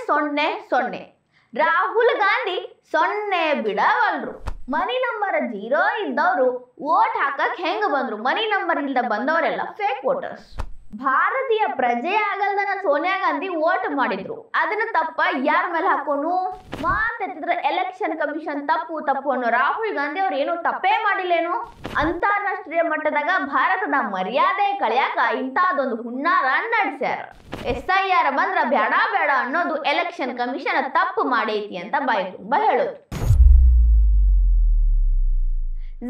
ಸೊನ್ನೆ ಸೊನ್ನೆ. ರಾಹುಲ್ ಗಾಂಧಿ ಸೊನ್ನೆ ಬಿಡವಲ್ರು. ಮನಿ ನಂಬರ್ 0 ಇದ್ದವರು ವೋಟ್ ಹಾಕಕ್ ಹೆಂಗ ಬಂದ್ರು? ಮನಿ ನಂಬರ್ ಇಲ್ದ ಬಂದವರೆಲ್ಲ ಫೇಕ್ ವೋಟರ್ಸ್. ಭಾರತೀಯ ಪ್ರಜೆ ಆಗಲ್ದನ ಸೋನಿಯಾ ಗಾಂಧಿ ವೋಟ್ ಮಾಡಿದ್ರು. ಅದನ್ನ ತಪ್ಪ ಯಾರ ಮೇಲೆ ಹಾಕೋನು? ಮಾತೆತ್ತಿದ್ರೆ ಎಲೆಕ್ಷನ್ ಕಮಿಷನ್ ತಪ್ಪು ತಪ್ಪು ಅನ್ನೋ ರಾಹುಲ್ ಗಾಂಧಿ ಅವ್ರು ಏನು ತಪ್ಪೇ ಮಾಡಿಲ್ಲೇನು? ಅಂತಾರಾಷ್ಟ್ರೀಯ ಮಟ್ಟದಾಗ ಭಾರತದ ಮರ್ಯಾದೆ ಕಳೆಯಾಕ ಇಂತಹದೊಂದು ಹುನ್ನಾರ ನಡೆಸ್ಯಾರ. SIR ಬಂದ್ರ ಬೇಡ ಬೇಡ ಅನ್ನೋದು ಎಲೆಕ್ಷನ್ ಕಮಿಷನ್ ತಪ್ಪು ಮಾಡೈತಿ ಅಂತ ಬಾಯಿ ತುಂಬ ಹೇಳೋದು.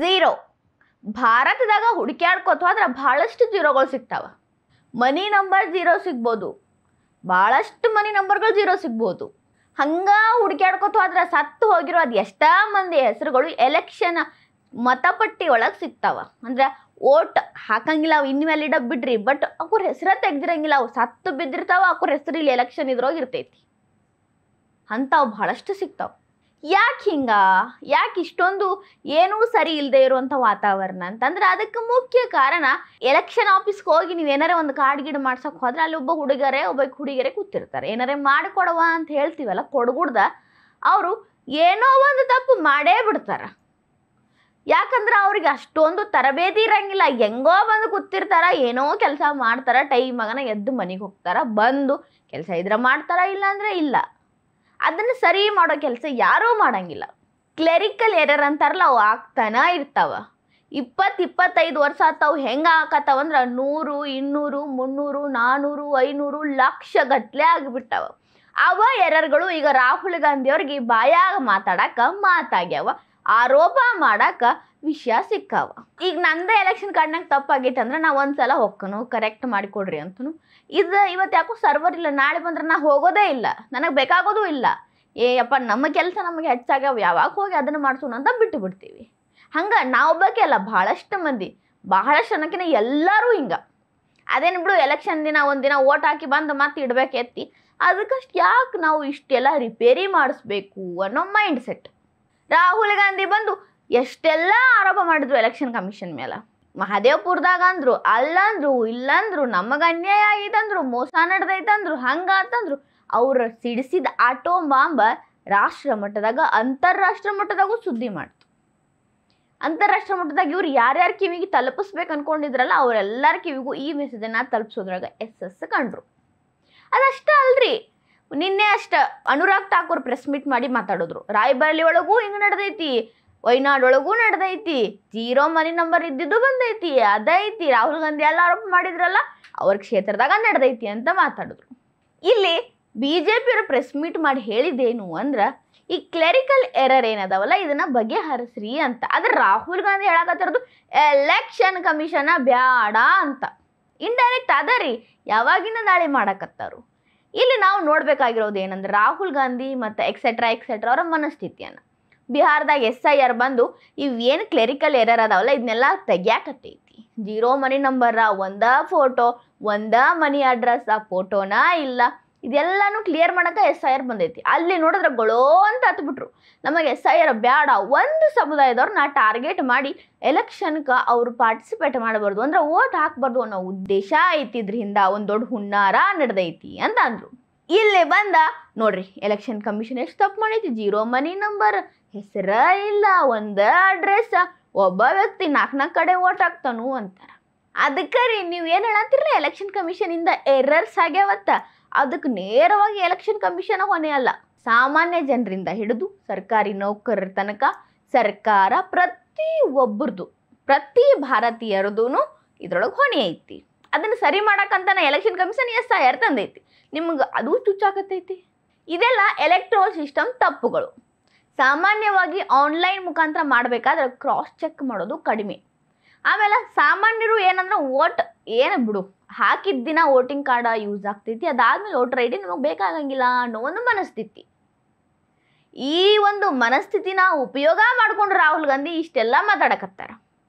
0 ಭಾರತದಾಗ ಹುಡುಕ್ಯಾಡ್ಕೋತ ಹೋದ್ರ ಬಹಳಷ್ಟು ಜೀರೋಗಳು ಸಿಗ್ತಾವ. ಮನಿ ನಂಬರ್ 0 ಸಿಗ್ಬೋದು, ಭಾಳಷ್ಟು ಮನಿ ನಂಬರ್ಗಳು 0 ಸಿಗ್ಬೋದು. ಹಂಗ ಹುಡುಕ್ಯಾಡ್ಕೋತ ಹೋದ್ರ ಸತ್ತು ಹೋಗಿರೋ ಅದು ಎಷ್ಟಾ ಮಂದಿ ಹೆಸರುಗಳು ಎಲೆಕ್ಷನ್ ಮತಪಟ್ಟಿ ಒಳಗೆ ಸಿಗ್ತಾವ. ಅಂದ್ರೆ ಓಟ್ ಹಾಕಂಗಿಲ್ಲ, ಅವು ಇನ್ವ್ಯಾಲಿಡ್ ಬಿಡ್ರಿ, ಬಟ್ ಅವ್ರ ಹೆಸರ ತೆಗ್ದಿರಂಗಿಲ್ಲ, ಅವು ಸತ್ತು ಬಿದ್ದಿರ್ತಾವ, ಅವ್ರ ಹೆಸರು ಇಲ್ಲಿ ಎಲೆಕ್ಷನ್ ಇದ್ರೋಗಿರ್ತೈತಿ. ಅಂಥವು ಬಹಳಷ್ಟು ಸಿಗ್ತಾವ. ಯಾಕೆ ಹಿಂಗ? ಯಾಕೆ ಇಷ್ಟೊಂದು ಏನೂ ಸರಿ ಇಲ್ಲದೆ ಇರುವಂಥ ವಾತಾವರಣ ಅಂತಂದ್ರೆ ಅದಕ್ಕೆ ಮುಖ್ಯ ಕಾರಣ ಎಲೆಕ್ಷನ್ ಆಫೀಸ್ಗೆ ಹೋಗಿ ನೀವು ಏನಾರೇ ಒಂದು ಕಾರ್ಡ್ ಗಿಡ್ ಮಾಡ್ಸಕ್ಕೆ ಹೋದ್ರೆ ಅಲ್ಲಿ ಒಬ್ಬ ಹುಡುಗಿಯರೇ ಕೂತಿರ್ತಾರೆ. ಏನಾರೇ ಮಾಡಿಕೊಡವ ಅಂತ ಹೇಳ್ತೀವಲ್ಲ, ಕೊಡ್ಗುಡ್ದ ಅವರು ಏನೋ ಒಂದು ತಪ್ಪು ಮಾಡೇ ಬಿಡ್ತಾರೆ. ಯಾಕಂದ್ರೆ ಅವ್ರಿಗೆ ಅಷ್ಟೊಂದು ತರಬೇತಿ ಇರಂಗಿಲ್ಲ. ಹೆಂಗೋ ಬಂದು ಕೂತಿರ್ತಾರ, ಏನೋ ಕೆಲಸ ಮಾಡ್ತಾರ, ಟೈಮಗನ ಎದ್ದು ಮನೆಗೆ ಹೋಗ್ತಾರ, ಬಂದು ಕೆಲಸ ಇದ್ರೆ ಮಾಡ್ತಾರ, ಇಲ್ಲ ಅಂದರೆ ಇಲ್ಲ. ಅದನ್ನು ಸರಿ ಮಾಡೋ ಕೆಲಸ ಯಾರೂ ಮಾಡಂಗಿಲ್ಲ. ಕ್ಲೆರಿಕಲ್ ಎರರ್ ಅಂತಾರಲ್ಲ, ಅವು ಆಗ್ತಾನ ಇರ್ತಾವ. 20-25 ವರ್ಷ ಆತಾವು. ಹೆಂಗೆ ಆಕತ್ತಾವಂದ್ರೆ 100, 200, 300, 400, 500 ಲಕ್ಷ ಗಟ್ಲೆ ಆಗಿಬಿಟ್ಟಾವ. ಅವ ಎರರ್ಗಳು ಈಗ ರಾಹುಲ್ ಗಾಂಧಿ ಅವ್ರಿಗೆ ಬಾಯಾಗ ಮಾತಾಡಕ ಮಾತಾಗ್ಯಾವ, ಆರೋಪ ಮಾಡಕ ವಿಷಯ ಸಿಕ್ಕಾವ. ಈಗ ನಂದೇ ಎಲೆಕ್ಷನ್ ಕಾರ್ಡ್ನಾಗ ತಪ್ಪಾಗೈತೆ ಅಂದ್ರೆ ನಾ ಒಂದ್ಸಲ ಹೊಕ್ಕನು ಕರೆಕ್ಟ್ ಮಾಡಿಕೊಡ್ರಿ ಅಂತನು. ಇವತ್ತು ಯಾಕೋ ಸರ್ವರ್ ಇಲ್ಲ, ನಾಳೆ ಬಂದ್ರೆ ನಾ ಹೋಗೋದೇ ಇಲ್ಲ, ನನಗೆ ಬೇಕಾಗೋದು ಇಲ್ಲ. ಅಪ್ಪ ನಮ್ಮ ಕೆಲಸ ನಮಗೆ ಹೆಚ್ಚಾಗ್ಯಾವ, ಯಾವಾಗ ಹೋಗಿ ಅದನ್ನು ಮಾಡ್ಸೋಣ ಅಂತ ಬಿಟ್ಟು ಬಿಡ್ತೀವಿ. ಹಂಗೆ ನಾವೊಬ್ಬಕ್ಕೆ ಅಲ್ಲ, ಬಹಳಷ್ಟು ಮಂದಿ, ಬಹಳಷ್ಟು ಜನಕ್ಕಿಂತ ಎಲ್ಲರೂ ಹಿಂಗೆ. ಅದೇನು ಬಿಡು, ಎಲೆಕ್ಷನ್ ದಿನ ಒಂದಿನ ಓಟ್ ಹಾಕಿ ಬಂದು ಮತ್ತೆ ಇಡ್ಬೇಕು ಎತ್ತಿ, ಅದಕ್ಕಷ್ಟು ಯಾಕೆ ನಾವು ಇಷ್ಟೆಲ್ಲ ರಿಪೇರಿ ಮಾಡಿಸ್ಬೇಕು ಅನ್ನೋ ಮೈಂಡ್ ಸೆಟ್. ರಾಹುಲ್ ಗಾಂಧಿ ಬಂದು ಎಷ್ಟೆಲ್ಲ ಆರೋಪ ಮಾಡಿದ್ರು ಎಲೆಕ್ಷನ್ ಕಮಿಷನ್ ಮೇಲೆ. ಮಹದೇವ್ಪುರದಾಗ ಅಂದ್ರು, ಅಲ್ಲಂದ್ರು, ಇಲ್ಲಂದ್ರು, ನಮಗೆ ಅನ್ಯಾಯ ಆಗೈತಂದ್ರು, ಮೋಸ ನಡೆದೈತಂದ್ರು, ಹಂಗಾತಂದ್ರು. ಅವ್ರು ಸಿಡಿಸಿದ ಆಟೋ ಬಾಂಬ್ ರಾಷ್ಟ್ರ ಮಟ್ಟದಾಗ ಅಂತಾರಾಷ್ಟ್ರೀಯ ಮಟ್ಟದಾಗೂ ಸುದ್ದಿ ಮಾಡ್ತು. ಅಂತಾರಾಷ್ಟ್ರೀಯ ಮಟ್ಟದಾಗ ಇವ್ರು ಯಾರ್ಯಾರ ಕಿವಿಗೆ ತಲುಪಿಸ್ಬೇಕು ಅನ್ಕೊಂಡಿದ್ರಲ್ಲ, ಅವರೆಲ್ಲರ ಕಿವಿಗೂ ಈ ಮೆಸೇಜನ್ನ ತಲುಪಿಸೋದ್ರಾಗ SS ಕಂಡ್ರು. ಅದಷ್ಟೇ ಅಲ್ರಿ, ನಿನ್ನೆ ಅಷ್ಟ ಅನುರಾಗ್ ಠಾಕೂರ್ ಪ್ರೆಸ್ ಮೀಟ್ ಮಾಡಿ ಮಾತಾಡಿದ್ರು. ರಾಯಬರೇಲಿ ಒಳಗೂ ಹಿಂಗೆ ನಡೆದೈತಿ, ವಯನಾಡ್ ಒಳಗೂ ನಡೆದೈತಿ, 0 ಮನಿ ನಂಬರ್ ಇದ್ದಿದ್ದು ಬಂದೈತಿ, ಅದೈತಿ, ರಾಹುಲ್ ಗಾಂಧಿ ಎಲ್ಲ ಆರೋಪ ಮಾಡಿದ್ರಲ್ಲ ಅವ್ರ ಕ್ಷೇತ್ರದಾಗ ನಡೆದೈತಿ ಅಂತ ಮಾತಾಡಿದ್ರು. ಇಲ್ಲಿ BJP ಪ್ರೆಸ್ ಮೀಟ್ ಮಾಡಿ ಹೇಳಿದ್ದೇನು ಅಂದ್ರೆ, ಈ ಕ್ಲೆರಿಕಲ್ ಎರರ್ ಏನದಾವಲ್ಲ ಇದನ್ನ ಬಗೆಹರಿಸ್ರಿ ಅಂತ. ಆದ್ರೆ ರಾಹುಲ್ ಗಾಂಧಿ ಹೇಳಕತ್ತಿರೋದು ಎಲೆಕ್ಷನ್ ಕಮಿಷನ್ ಬ್ಯಾಡ ಅಂತ. ಇಂಡೈರೆಕ್ಟ್ ಅದರಿ, ಯಾವಾಗಿನ ದಾಳಿ ಮಾಡಕತ್ತಾರು. ಇಲ್ಲಿ ನಾವು ನೋಡ್ಬೇಕಾಗಿರೋದು ಏನಂದ್ರೆ ರಾಹುಲ್ ಗಾಂಧಿ ಮತ್ತು ಎಕ್ಸೆಟ್ರಾ ಅವರ ಮನಸ್ಥಿತಿಯನ್ನು. ಬಿಹಾರದಾಗ SIR ಬಂದು ಇವೇನು ಕ್ಲೆರಿಕಲ್ ಎರರ್ ಅದಾವಲ್ಲ ಇದನ್ನೆಲ್ಲ ತೆಗ್ಯಾಕತ್ತೈತಿ. 0 ಮನಿ ನಂಬರ, ಒಂದ ಫೋಟೋ, ಒಂದ ಮನಿ ಅಡ್ರೆಸ್, ಆ ಫೋಟೋನ ಇಲ್ಲ, ಇದೆಲ್ಲಾನು ಕ್ಲಿಯರ್ ಮಾಡಕ್ಕೆ SIR ಬಂದೈತಿ. ಅಲ್ಲಿ ನೋಡಿದ್ರೆ ಗೊಳೋ ಅಂತ ಹತ್ಬಿಟ್ರು, ನಮಗೆ SIR ಬೇಡ, ಒಂದು ಸಮುದಾಯದವ್ರನ್ನ ಟಾರ್ಗೆಟ್ ಮಾಡಿ ಎಲೆಕ್ಷನ್ಗೆ ಅವರು ಪಾರ್ಟಿಸಿಪೇಟ್ ಮಾಡಬಾರ್ದು ಅಂದ್ರೆ ವೋಟ್ ಹಾಕ್ಬಾರ್ದು ಅನ್ನೋ ಉದ್ದೇಶ ಐತಿದ್ರಿಂದ ಒಂದು ದೊಡ್ಡ ಹುನ್ನಾರ ನಡೆದೈತಿ ಅಂತ ಅಂದರು. ಇಲ್ಲಿ ಬಂದ ನೋಡ್ರಿ, ಎಲೆಕ್ಷನ್ ಕಮಿಷನ್ ಎಷ್ಟು ತಪ್ಪು ಮಾಡೈತಿ. 0 ಮನಿ ನಂಬರ್, ಹೆಸರ ಇಲ್ಲ, ಒಂದ ಅಡ್ರೆಸ್, ಒಬ್ಬ ವ್ಯಕ್ತಿ 4 ಕಡೆ ವೋಟ್ ಹಾಕ್ತಾನು ಅಂತಾರ. ಅದಕ್ಕೆ ರೀ ನೀವು ಏನು ಹೇಳತ್ತೀರಿ, ಎಲೆಕ್ಷನ್ ಕಮಿಷನಿಂದ ಎರರ್ಸ್ ಆಗ್ಯಾವತ್ತ. ಅದಕ್ಕೆ ನೇರವಾಗಿ ಎಲೆಕ್ಷನ್ ಕಮಿಷನ್ ಹೊಣೆ ಅಲ್ಲ, ಸಾಮಾನ್ಯ ಜನರಿಂದ ಹಿಡಿದು ಸರ್ಕಾರಿ ನೌಕರರ ತನಕ ಸರ್ಕಾರ ಪ್ರತಿಯೊಬ್ಬರದು, ಪ್ರತಿ ಭಾರತೀಯರದೂ ಇದ್ರೊಳಗೆ ಹೊಣೆ ಐತಿ. ಅದನ್ನು ಸರಿ ಮಾಡಕ್ಕಂತಾನೆ ಎಲೆಕ್ಷನ್ ಕಮಿಷನ್ SIR ತಂದೈತಿ. ನಿಮ್ಗೆ ಅದು ಚುಚ್ಚಾಕತ್ತೈತಿ. ಇದೆಲ್ಲ ಎಲೆಕ್ಟ್ರೋಲ್ ಸಿಸ್ಟಮ್ ತಪ್ಪುಗಳು. ಸಾಮಾನ್ಯವಾಗಿ ಆನ್ಲೈನ್ ಮುಖಾಂತರ ಮಾಡಬೇಕಾದ್ರೆ ಕ್ರಾಸ್ ಚೆಕ್ ಮಾಡೋದು ಕಡಿಮೆ. ಆಮೇಲೆ ಸಾಮಾನ್ಯರು ಏನಂದ್ರೆ ವೋಟ್ ಏನು ಬಿಡು, ಹಾಕಿದ ದಿನ ವೋಟಿಂಗ್ ಕಾರ್ಡ್ ಯೂಸ್ ಆಗ್ತೈತಿ, ಅದಾದ್ಮೇಲೆ ವೋಟರ್ ID ನಮಗೆ ಬೇಕಾಗಂಗಿಲ್ಲ ಅನ್ನೋ ಒಂದು ಮನಸ್ಥಿತಿ. ಈ ಒಂದು ಮನಸ್ಥಿತಿನ ಉಪಯೋಗ ಮಾಡ್ಕೊಂಡು ರಾಹುಲ್ ಗಾಂಧಿ ಇಷ್ಟೆಲ್ಲ ಮಾತಾಡಕತ್ತಾರ.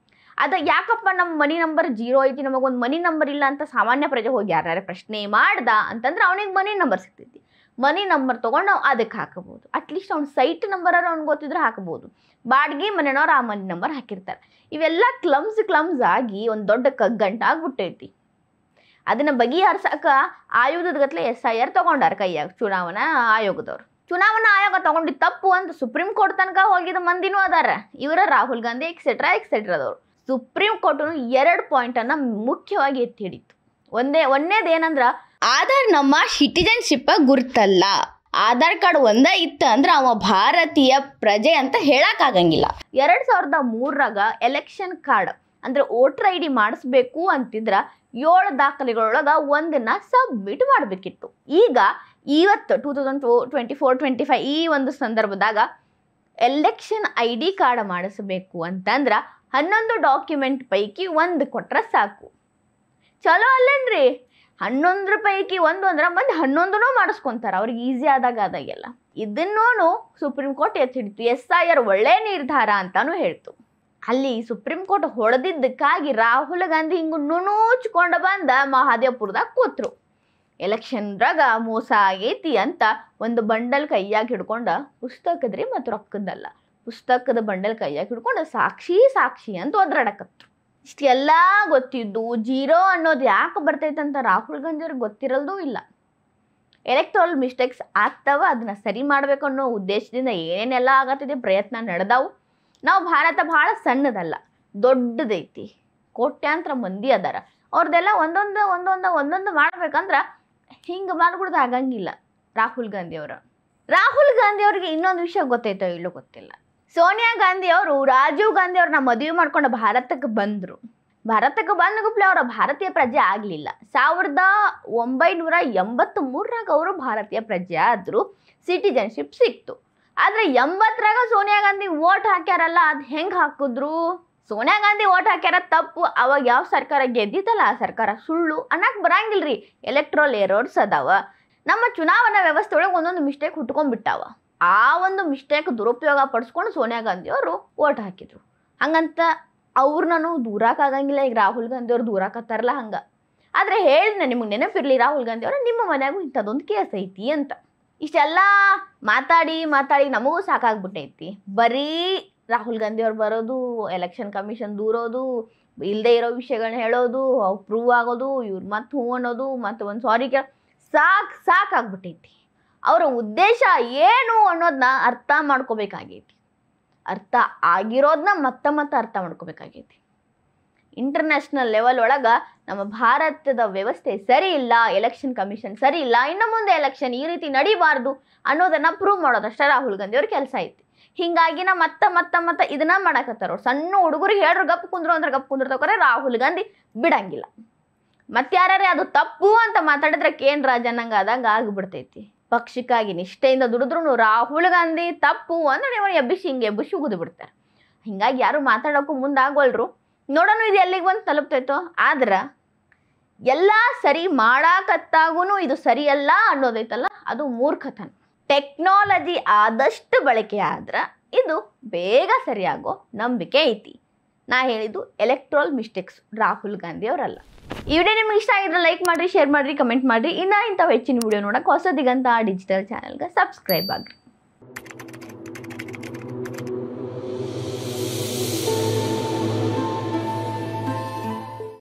ಅದು ಯಾಕಪ್ಪ ನಮ್ಮ ಮನಿ ನಂಬರ್ 0 ಐತಿ, ನಮಗೊಂದು ಮನಿ ನಂಬರ್ ಇಲ್ಲ ಅಂತ ಸಾಮಾನ್ಯ ಪ್ರಜೆ ಹೋಗಿ ಯಾರ್ಯಾರು ಪ್ರಶ್ನೆ ಮಾಡ್ದ ಅಂತಂದ್ರೆ ಅವನಿಗೆ ಮನಿ ನಂಬರ್ ಸಿಗ್ತೈತಿ. ಮನಿ ನಂಬರ್ ತೊಗೊಂಡು ನಾವು ಅದಕ್ಕೆ ಹಾಕಬಹುದು. ಅಟ್ಲೀಸ್ಟ್ ಅವ್ನ ಸೈಟ್ ನಂಬರ್ ಅವ್ನು ಗೊತ್ತಿದ್ರೆ ಹಾಕಬಹುದು. ಬಾಡಿಗೆ ಮನೆಯವ್ರು ಆ ಮನಿ ನಂಬರ್ ಹಾಕಿರ್ತಾರೆ. ಇವೆಲ್ಲ ಕ್ಲಮ್ಸ್ ಆಗಿ ಒಂದು ದೊಡ್ಡ ಕಗ್ಗಂಟ ಆಗ್ಬಿಟ್ಟೈತಿ. ಅದನ್ನ ಬಗೆಹರ್ಸಕ ಆಯುಧದ ಗತ್ಲೆ SIR ತಗೊಂಡಾರ ಕೈಯಾಗ ಚುನಾವಣಾ ಆಯೋಗದವ್ರು. ಚುನಾವಣಾ ಆಯೋಗ ತಗೊಂಡಿದ್ದು ತಪ್ಪು ಅಂತ ಸುಪ್ರೀಂ ಕೋರ್ಟ್ ತನಕ ಹೋಗಿದ ಮಂದಿನೂ ಅದಾರ. ಇವರ ರಾಹುಲ್ ಗಾಂಧಿ ಎಕ್ಸೆಟ್ರಾದವ್ರು. ಸುಪ್ರೀಂ ಕೋರ್ಟ್ 2 ಪಾಯಿಂಟನ್ನು ಮುಖ್ಯವಾಗಿ ಎತ್ತಿ ಹಿಡಿತು. ಒಂದೇದೇನಂದ್ರ ಆಧಾರ್ ನಮ್ಮ ಸಿಟಿಜನ್ಶಿಪ್ ಗುರ್ತಲ್ಲ. ಆಧಾರ್ ಕಾರ್ಡ್ ಒಂದ ಇತ್ತ ಅಂದ್ರೆ ಅವ ಭಾರತೀಯ ಪ್ರಜೆ ಅಂತ ಹೇಳಕ್ಕಾಗಂಗಿಲ್ಲ. 2003ರಾಗ ಎಲೆಕ್ಷನ್ ಕಾರ್ಡ್ ಅಂದ್ರೆ ವೋಟರ್ ID ಮಾಡಿಸ್ಬೇಕು ಅಂತಿದ್ರ 7 ದಾಖಲೆಗಳೊಳಗ ಒಂದನ್ನ ಸಬ್ಮಿಟ್ ಮಾಡಬೇಕಿತ್ತು. ಈಗ ಇವತ್ತು 2024-25 ಈ ಒಂದು ಸಂದರ್ಭದಾಗ ಎಲೆಕ್ಷನ್ ID ಕಾರ್ಡ್ ಮಾಡಿಸಬೇಕು ಅಂತಂದ್ರ 11 ಡಾಕ್ಯುಮೆಂಟ್ ಪೈಕಿ 1 ಕೊಟ್ರೆ ಸಾಕು. ಚಲೋ ಅಲ್ಲೇನ್ರಿ? 11 ಪೈಕಿ 1 ಅಂದ್ರೆ ಮಂದಿ 11ನೂ ಮಾಡಿಸ್ಕೊಂತಾರ. ಅವ್ರಿಗೆ ಈಸಿ ಆದಾಗೆಲ್ಲ. ಇದನ್ನೂ ಸುಪ್ರೀಂ ಕೋರ್ಟ್ ಎತ್ತಿ ಹಿಡಿತು. SIR ಒಳ್ಳೆ ನಿರ್ಧಾರ ಅಂತಾನು ಹೇಳ್ತು. ಅಲ್ಲಿ ಸುಪ್ರೀಂ ಕೋರ್ಟ್ ಹೊಡೆದಿದ್ದಕ್ಕಾಗಿ ರಾಹುಲ್ ಗಾಂಧಿ ಹಿಂಗ ನುಣುಚ್ಕೊಂಡು ಬಂದ ಮಹಾದೇವಪುರದಾಗ ಕೂತ್ರು. ಎಲೆಕ್ಷನ್ದಾಗ ಮೋಸ ಆಗೈತಿ ಅಂತ ಒಂದು ಬಂಡಲ್ ಕೈಯಾಗ ಹಿಡ್ಕೊಂಡ ಪುಸ್ತಕದ್ರಿ ಮತ್ತು ರೊಕ್ಕದಲ್ಲ, ಪುಸ್ತಕದ ಬಂಡಲ್ ಕೈಯಾಗ ಹಿಡ್ಕೊಂಡು ಸಾಕ್ಷಿ ಅಂತ ಒದ್ರಾಡಕತ್ರು. ಇಷ್ಟೆಲ್ಲ ಗೊತ್ತಿದ್ದು 0 ಅನ್ನೋದು ಯಾಕೆ ಬರ್ತೈತಂತ ರಾಹುಲ್ ಗಾಂಧಿ ಅವ್ರಿಗೆ ಗೊತ್ತಿರಲ್ದೂ ಇಲ್ಲ. ಎಲೆಕ್ಟ್ರಲ್ ಮಿಸ್ಟೇಕ್ಸ್ ಆಗ್ತಾವ, ಅದನ್ನ ಸರಿ ಮಾಡ್ಬೇಕು ಅನ್ನೋ ಉದ್ದೇಶದಿಂದ ಏನೆಲ್ಲ ಆಗತ್ತಿದೆ ಪ್ರಯತ್ನ ನಡೆದಾವು. ನಾವು ಭಾರತ ಭಾಳ ಸಣ್ಣದಲ್ಲ, ದೊಡ್ಡದೈತಿ. ಕೋಟ್ಯಾಂತರ ಮಂದಿ ಅದಾರ. ಅವ್ರದ್ದೆಲ್ಲ ಒಂದೊಂದು ಮಾಡ್ಬೇಕಂದ್ರ ಹಿಂಗೆ ಮಾಡ್ಬಿಡ್ದು ಆಗಂಗಿಲ್ಲ. ರಾಹುಲ್ ಗಾಂಧಿ ಅವ್ರಿಗೆ ಇನ್ನೊಂದು ವಿಷಯ ಗೊತ್ತೈತೋ ಇಲ್ಲೋ ಗೊತ್ತಿಲ್ಲ. ಸೋನಿಯಾ ಗಾಂಧಿ ಅವರು ರಾಜೀವ್ ಗಾಂಧಿ ಅವ್ರನ್ನ ಮದುವೆ ಮಾಡ್ಕೊಂಡು ಭಾರತಕ್ಕೆ ಬಂದರು. ಭಾರತಕ್ಕೆ ಬಂದಗುಪ್ಲೆ ಅವರ ಭಾರತೀಯ ಪ್ರಜೆ ಆಗಲಿಲ್ಲ. 1983ರಾಗ ಅವರು ಭಾರತೀಯ ಪ್ರಜೆ ಆದರು, ಸಿಟಿಜನ್ಶಿಪ್ ಸಿಕ್ತು. ಆದರೆ 80ರಾಗ ಸೋನಿಯಾ ಗಾಂಧಿ ವೋಟ್ ಹಾಕ್ಯಾರಲ್ಲ, ಅದು ಹೆಂಗೆ ಹಾಕಿದ್ರು? ಸೋನಿಯಾ ಗಾಂಧಿ ವೋಟ್ ಹಾಕ್ಯಾರ ತಪ್ಪು. ಅವಾಗ ಯಾವ ಸರ್ಕಾರ ಗೆದ್ದಿತ್ತಲ್ಲ ಆ ಸರ್ಕಾರ ಸುಳ್ಳು ಅನ್ನಕ್ಕೆ ಬರಂಗಿಲ್ರಿ. ಎಲೆಕ್ಟ್ರಲ್ ಏರರ್ಸ್ ಅದಾವ. ನಮ್ಮ ಚುನಾವಣಾ ವ್ಯವಸ್ಥೆ ಒಳಗೆ ಒಂದೊಂದು ಮಿಸ್ಟೇಕ್ ಹುಟ್ಕೊಂಡ್ಬಿಟ್ಟಾವ. ಆ ಒಂದು ಮಿಸ್ಟೇಕ್ ದುರುಪಯೋಗ ಪಡಿಸ್ಕೊಂಡು ಸೋನಿಯಾ ಗಾಂಧಿ ಅವರು ವೋಟ್ ಹಾಕಿದ್ರು. ಹಂಗಂತ ಅವ್ರನ್ನೂ ದೂರಾಕಾಗಂಗಿಲ್ಲ. ಈಗ ರಾಹುಲ್ ಗಾಂಧಿ ಅವ್ರು ದೂರಾಕತ್ತಾರಲ್ಲ ಹಂಗೆ. ಆದರೆ ಹೇಳಿನ ನಿಮಗೆ ನೆನಪಿರಲಿ, ರಾಹುಲ್ ಗಾಂಧಿ ಅವರು ನಿಮ್ಮ ಮನ್ಯಾಗೂ ಇಂಥದ್ದೊಂದು ಕೇಸ್ ಐತಿ ಅಂತ. ಇಷ್ಟೆಲ್ಲ ಮಾತಾಡಿ ನಮಗೂ ಸಾಕಾಗ್ಬಿಟ್ಟೈತಿ. ಬರೀ ರಾಹುಲ್ ಗಾಂಧಿ ಅವ್ರು ಬರೋದು, ಎಲೆಕ್ಷನ್ ಕಮಿಷನ್ ದೂರೋದು, ಇಲ್ಲದೆ ಇರೋ ವಿಷಯಗಳನ್ನ ಹೇಳೋದು, ಪ್ರೂವ್ ಆಗೋದು, ಇವ್ರು ಮತ್ತೆ ಹೂ ಅನ್ನೋದು, ಮತ್ತು ಒಂದು ಸಾರಿ ಸಾಕಾಗ್ಬಿಟ್ಟೈತಿ. ಅವರ ಉದ್ದೇಶ ಏನು ಅನ್ನೋದನ್ನ ಅರ್ಥ ಮಾಡ್ಕೋಬೇಕಾಗೈತಿ. ಅರ್ಥ ಆಗಿರೋದನ್ನ ಮತ್ತೆ ಅರ್ಥ ಮಾಡ್ಕೋಬೇಕಾಗೈತಿ. ಇಂಟರ್ನ್ಯಾಷನಲ್ ಲೆವೆಲ್ ಒಳಗೆ ನಮ್ಮ ಭಾರತದ ವ್ಯವಸ್ಥೆ ಸರಿ ಇಲ್ಲ, ಎಲೆಕ್ಷನ್ ಕಮಿಷನ್ ಸರಿ ಇಲ್ಲ, ಇನ್ನು ಮುಂದೆ ಎಲೆಕ್ಷನ್ ಈ ರೀತಿ ನಡಿಬಾರ್ದು ಅನ್ನೋದನ್ನ ಪ್ರೂವ್ ಮಾಡೋದಷ್ಟೇ ರಾಹುಲ್ ಗಾಂಧಿ ಅವ್ರ ಕೆಲಸ ಐತಿ. ಹಿಂಗಾಗಿ ನಾ ಮತ್ತೆ ಇದನ್ನ ಮಾಡಕತ್ತಾರ. ಸಣ್ಣ ಹುಡುಗರಿಗೆ ಹೇಳ್ರು ಗಪ್ ಕುಂದ್ರು ಅಂದ್ರೆ ಗಪ್ ಕುಂದಿರ್ತವ್ರೆ, ರಾಹುಲ್ ಗಾಂಧಿ ಬಿಡಂಗಿಲ್ಲ. ಮತ್ತೆ ಯಾರೇ ಅದು ತಪ್ಪು ಅಂತ ಮಾತಾಡಿದ್ರೆ ಕೇಂದ್ರ ಜನಾಂಗ ಆದಂಗೆ ಆಗಿಬಿಡ್ತೈತಿ. ಪಕ್ಷಕ್ಕಾಗಿ ನಿಷ್ಠೆಯಿಂದ ದುಡಿದ್ರು ರಾಹುಲ್ ಗಾಂಧಿ ತಪ್ಪು ಅಂದ್ರೆ ನೀವು ಎಬ್ಬಿಸಿ ಉಗಿದು ಬಿಡ್ತಾರೆ. ಹಿಂಗಾಗಿ ಯಾರು ಮಾತಾಡೋಕ್ಕೂ ಮುಂದಾಗೋಲ್ರು. ನೋಡೋಣ ಇದು ಎಲ್ಲಿಗೆ ಬಂದು ತಲುಪ್ತೈತೋ. ಆದ್ರೆ ಎಲ್ಲ ಸರಿ ಮಾಡಾಕತ್ತಾಗೂ ಇದು ಸರಿಯಲ್ಲ ಅನ್ನೋದೈತಲ್ಲ, ಅದು ಮೂರ್ಖತನ. ಟೆಕ್ನಾಲಜಿ ಆದಷ್ಟು ಬಳಕೆ ಆದ್ರೆ ಇದು ಬೇಗ ಸರಿಯಾಗೋ ನಂಬಿಕೆ ಐತಿ. ನಾ ಹೇಳಿದ್ದು ಎಲೆಕ್ಟ್ರಲ್ ಮಿಸ್ಟೇಕ್ಸ್, ರಾಹುಲ್ ಗಾಂಧಿ ಅವರಲ್ಲ. ಈ ವಿಡಿಯೋ ನಿಮ್ಗೆ ಇಷ್ಟ ಆಗಿದ್ರೆ ಲೈಕ್ ಮಾಡಿರಿ, ಶೇರ್ ಮಾಡಿರಿ, ಕಮೆಂಟ್ ಮಾಡಿರಿ. ಇಂಥವು ಹೆಚ್ಚಿನ ವಿಡಿಯೋ ನೋಡಕ್ಕೆ ಹೊಸ ದಿಗಂತ ಡಿಜಿಟಲ್ ಚಾನಲ್ಗೆ ಸಬ್ಸ್ಕ್ರೈಬ್ ಆಗ್ರಿ.